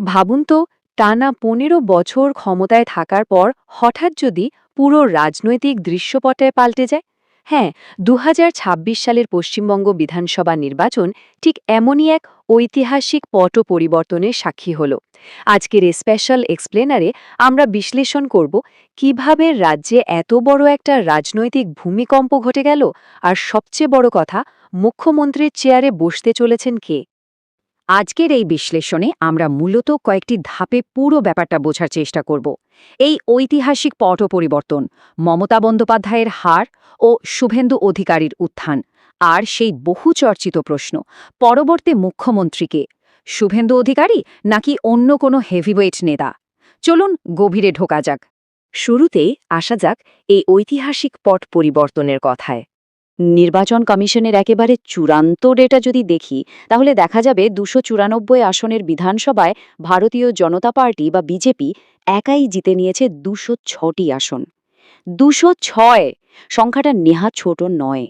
ভাবুন তো, টানা ১৫ বছর ক্ষমতায় থাকার পর হঠাৎ যদি পুরো রাজনৈতিক দৃশ্যপটে পাল্টে যায়। হ্যাঁ, ২০২৬ সালের পশ্চিমবঙ্গ বিধানসভা নির্বাচন ঠিক এমনই এক ঐতিহাসিক পট পরিবর্তনের সাক্ষী হল। আজকের এই স্পেশাল এক্সপ্লেনারে আমরা বিশ্লেষণ করব কিভাবে রাজ্যে এত বড় একটা রাজনৈতিক ভূমিকম্প ঘটে গেল, আর সবচেয়ে বড় কথা, মুখ্যমন্ত্রীর চেয়ারে বসতে চলেছেন কে। আজকের এই বিশ্লেষণে আমরা মূলত কয়েকটি ধাপে পুরো ব্যাপারটা বোঝার চেষ্টা করব। এই ঐতিহাসিক পট পরিবর্তন, মমতা বন্দ্যোপাধ্যায়ের হার ও শুভেন্দু অধিকারীর উত্থান, আর সেই বহু চর্চিত প্রশ্ন, পরবর্তী মুখ্যমন্ত্রীকে শুভেন্দু অধিকারী নাকি অন্য কোনো হেভিওয়েট নেতা। চলুন গভীরে ঢোকা যাক। শুরুতেই আসা যাক এই ঐতিহাসিক পট পরিবর্তনের কথায়। নির্বাচন কমিশনের একেবারে চূড়ান্ত ডেটা যদি দেখি, তাহলে দেখা যাবে ২৯৪ আসনের বিধানসভায় ভারতীয় জনতা পার্টি বা বিজেপি একাই জিতে নিয়েছে ২০৬টি আসন। ২০৬! সংখ্যাটা নেহাত ছোট নয়।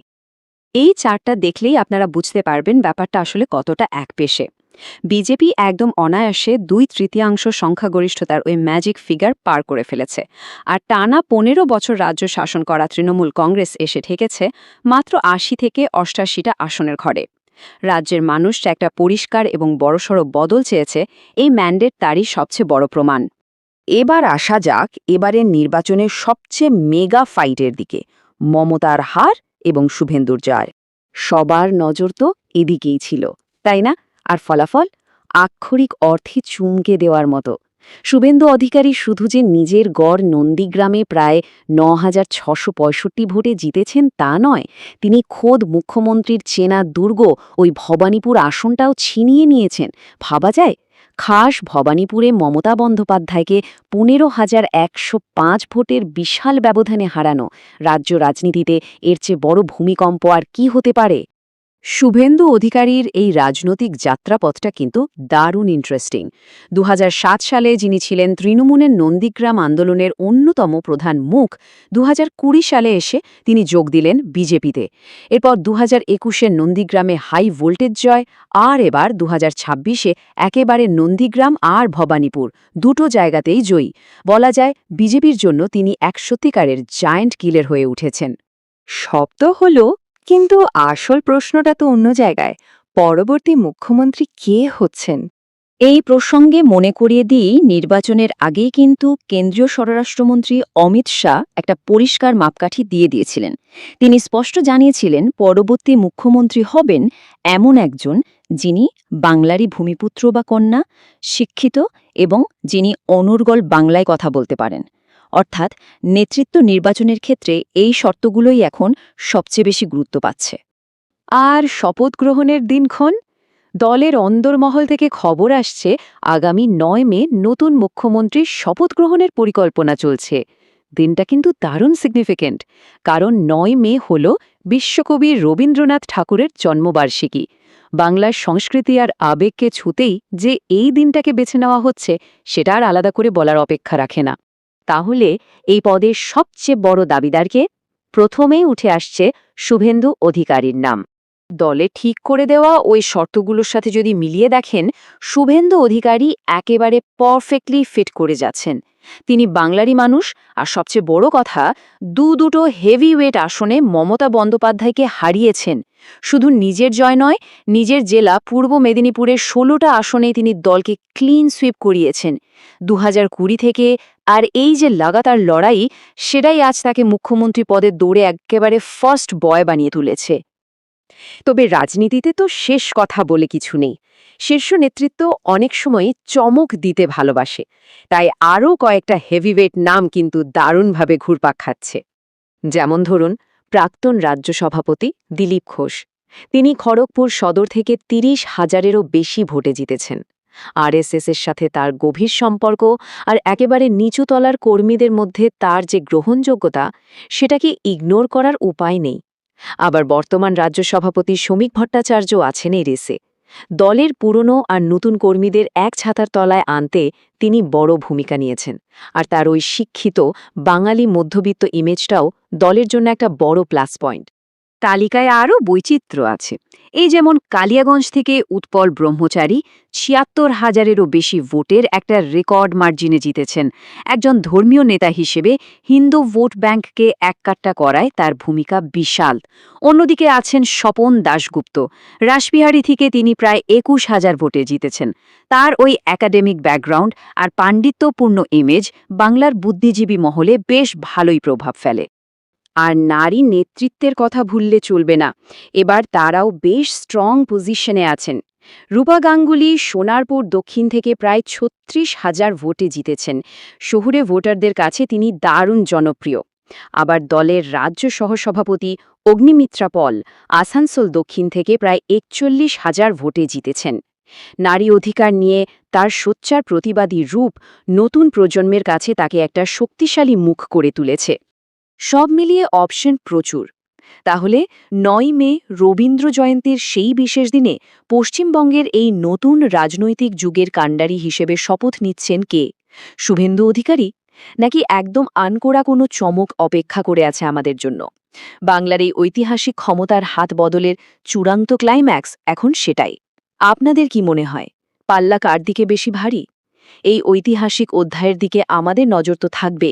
এই চার্টটা দেখলেই আপনারা বুঝতে পারবেন ব্যাপারটা আসলে কতটা একপেশে। বিজেপি একদম অনায়াসে ২/৩ সংখ্যাগরিষ্ঠতার ওই ম্যাজিক ফিগার পার করে ফেলেছে, আর টানা ১৫ বছর রাজ্য শাসন করা তৃণমূল কংগ্রেস এসে ঠেকেছে মাত্র ৮০ থেকে ৮৮টা আসনের ঘরে। রাজ্যের মানুষ একটা পরিষ্কার এবং বড়সড় বদল চেয়েছে, এই ম্যান্ডেট তারই সবচেয়ে বড় প্রমাণ। এবার আসা যাক এবারের নির্বাচনের সবচেয়ে মেগা ফাইটের দিকে, মমতার হার এবং শুভেন্দুর জয়। সবার নজর তো এদিকেই ছিল, তাই না? আর ফলাফল আক্ষরিক অর্থে চুমকে দেওয়ার মতো। শুভেন্দু অধিকারী শুধু যে নিজের গড় নন্দীগ্রামে প্রায় ৯,৬৬৫ ভোটে জিতেছেন তা নয়, তিনি খোদ মুখ্যমন্ত্রীর চেনা দুর্গ ওই ভবানীপুর আসনটাও ছিনিয়ে নিয়েছেন। ভাবা যায়? খাস ভবানীপুরে মমতা বন্দ্যোপাধ্যায়কে ১৫,১০৫ ভোটের বিশাল ব্যবধানে হারানো। রাজ্য রাজনীতিতে এর চেয়ে বড় ভূমিকম্প আর কি হতে পারে? শুভেন্দু অধিকারীর এই রাজনৈতিক যাত্রাপথটা কিন্তু দারুণ ইন্টারেস্টিং। ২০০৭ সালে যিনি ছিলেন তৃণমূলের নন্দীগ্রাম আন্দোলনের অন্যতম প্রধান মুখ, ২০২০ সালে এসে তিনি যোগ দিলেন বিজেপিতে। এরপর ২০২১-এর নন্দীগ্রামে হাই ভোল্টেজ জয়, আর এবার ২০২৬-এ একেবারে নন্দীগ্রাম আর ভবানীপুর দুটো জায়গাতেই জয়ী। বলা যায় বিজেপির জন্য তিনি এক সত্যিকারের জায়ান্ট কিলার হয়ে উঠেছেন। সব তো হলো, কিন্তু আসল প্রশ্নটা তো অন্য জায়গায়। পরবর্তী মুখ্যমন্ত্রী কে হচ্ছেন? এই প্রসঙ্গে মনে করিয়ে দিই, নির্বাচনের আগেই কিন্তু কেন্দ্রীয় স্বরাষ্ট্রমন্ত্রী অমিত শাহ একটা পরিষ্কার মাপকাঠি দিয়ে দিয়েছিলেন। তিনি স্পষ্ট জানিয়েছিলেন পরবর্তী মুখ্যমন্ত্রী হবেন এমন একজন যিনি বাংলারই ভূমিপুত্র বা কন্যা, শিক্ষিত এবং যিনি অনর্গল বাংলায় কথা বলতে পারেন। অর্থাৎ নেতৃত্ব নির্বাচনের ক্ষেত্রে এই শর্তগুলোই এখন সবচেয়ে বেশি গুরুত্ব পাচ্ছে। আর শপথ গ্রহণের দিনক্ষণ? দলের অন্দরমহল থেকে খবর আসছে আগামী ৯ মে নতুন মুখ্যমন্ত্রীর শপথ গ্রহণের পরিকল্পনা চলছে। দিনটা কিন্তু দারুণ সিগনিফিক্যান্ট, কারণ ৯ মে হল বিশ্বকবি রবীন্দ্রনাথ ঠাকুরের জন্মবার্ষিকী। বাংলার সংস্কৃতি আর আবেগকে ছুতেই যে এই দিনটাকে বেছে নেওয়া হচ্ছে, সেটা আর আলাদা করে বলার অপেক্ষা রাখে না। তাহলে এই পদের সবচেয়ে বড় দাবিদারকে? প্রথমেই উঠে আসছে শুভেন্দু অধিকারীর নাম। দলে ঠিক করে দেওয়া ওই শর্তগুলোর সাথে যদি মিলিয়ে দেখেন, শুভেন্দু অধিকারী একেবারে পারফেক্টলি ফিট করে যাচ্ছেন। তিনি বাংলারই মানুষ, আর সবচেয়ে বড় কথা, দুটো হেভিওয়েট আসনে মমতা বন্দ্যোপাধ্যায়কে হারিয়েছেন। শুধু নিজের জয় নয়, নিজের জেলা পূর্ব মেদিনীপুরের ১৬টা আসনেই তিনি দলকে ক্লিন সুইপ করিয়েছেন ২০২০ থেকে। আর এই যে লাগাতার লড়াই, সেটাই আজ তাকে মুখ্যমন্ত্রী পদের দৌড়ে একেবারে ফার্স্ট বয় বানিয়ে তুলেছে। তবে রাজনীতিতে তো শেষ কথা বলে কিছু নেই। শীর্ষ নেতৃত্ব অনেক সময় চমক দিতে ভালোবাসে, তাই আরও কয়েকটা হেভিওয়েট নাম কিন্তু দারুণভাবে ঘুরপাক খাচ্ছে। যেমন ধরুন, প্রাক্তন রাজ্য সভাপতি দিলীপ ঘোষ। তিনি খড়গপুর সদর থেকে ৩০,০০০-এরও বেশি ভোটে জিতেছেন। আরএসএসের সাথে তার গভীর সম্পর্ক আর একেবারে নিচুতলার কর্মীদের মধ্যে তার যে গ্রহণযোগ্যতা, সেটাকে ইগনোর করার উপায় নেই। আবার বর্তমান রাজ্য সভাপতি শ্রমিক ভট্টাচার্য আছেন এই রেসে। দলের পুরনো আর নতুন কর্মীদের এক ছাতার তলায় আনতে তিনি বড় ভূমিকা নিয়েছেন, আর তার ওই শিক্ষিত বাঙালি মধ্যবিত্ত ইমেজটাও দলের জন্য একটা বড় প্লাস পয়েন্ট। তালিকায় আরও বৈচিত্র্য আছে। এই যেমন কালিয়াগঞ্জ থেকে উৎপল ব্রহ্মচারী ৭৬,০০০-এরও বেশি ভোটের একটা রেকর্ড মার্জিনে জিতেছেন। একজন ধর্মীয় নেতা হিসেবে হিন্দু ভোট ব্যাংককে এককাট্টা করায় তার ভূমিকা বিশাল। অন্যদিকে আছেন স্বপন দাশগুপ্ত। রাসবিহারী থেকে তিনি প্রায় ২১,০০০ ভোটে জিতেছেন। তার ওই একাডেমিক ব্যাকগ্রাউন্ড আর পাণ্ডিত্যপূর্ণ ইমেজ বাংলার বুদ্ধিজীবী মহলে বেশ ভালোই প্রভাব ফেলে। আর নারী নেতৃত্বের কথা ভুললে চলবে না। এবার তারাও বেশ স্ট্রং পজিশনে আছেন। রূপা গাঙ্গুলি সোনারপুর দক্ষিণ থেকে প্রায় ৩৬,০০০ ভোটে জিতেছেন। শহুরে ভোটারদের কাছে তিনি দারুণ জনপ্রিয়। আবার দলের রাজ্য সহসভাপতি অগ্নিমিত্রা পল আসানসোল দক্ষিণ থেকে প্রায় ৪১,০০০ ভোটে জিতেছেন। নারী অধিকার নিয়ে তার সোচ্চার প্রতিবাদী রূপ নতুন প্রজন্মের কাছে তাকে একটা শক্তিশালী মুখ করে তুলেছে। সব মিলিয়ে অপশন প্রচুর। তাহলে ৯ মে রবীন্দ্র জয়ন্তীর সেই বিশেষ দিনে পশ্চিমবঙ্গের এই নতুন রাজনৈতিক যুগের কাণ্ডারি হিসেবে শপথ নিচ্ছেন কে? শুভেন্দু অধিকারী, নাকি একদম আনকোড়া কোনো চমক অপেক্ষা করে আছে আমাদের জন্য? বাংলার এই ঐতিহাসিক ক্ষমতার হাত বদলের চূড়ান্ত ক্লাইম্যাক্স এখন সেটাই। আপনাদের কি মনে হয়, পাল্লা কার দিকে বেশি ভারী? এই ঐতিহাসিক অধ্যায়ের দিকে আমাদের নজর তো থাকবে।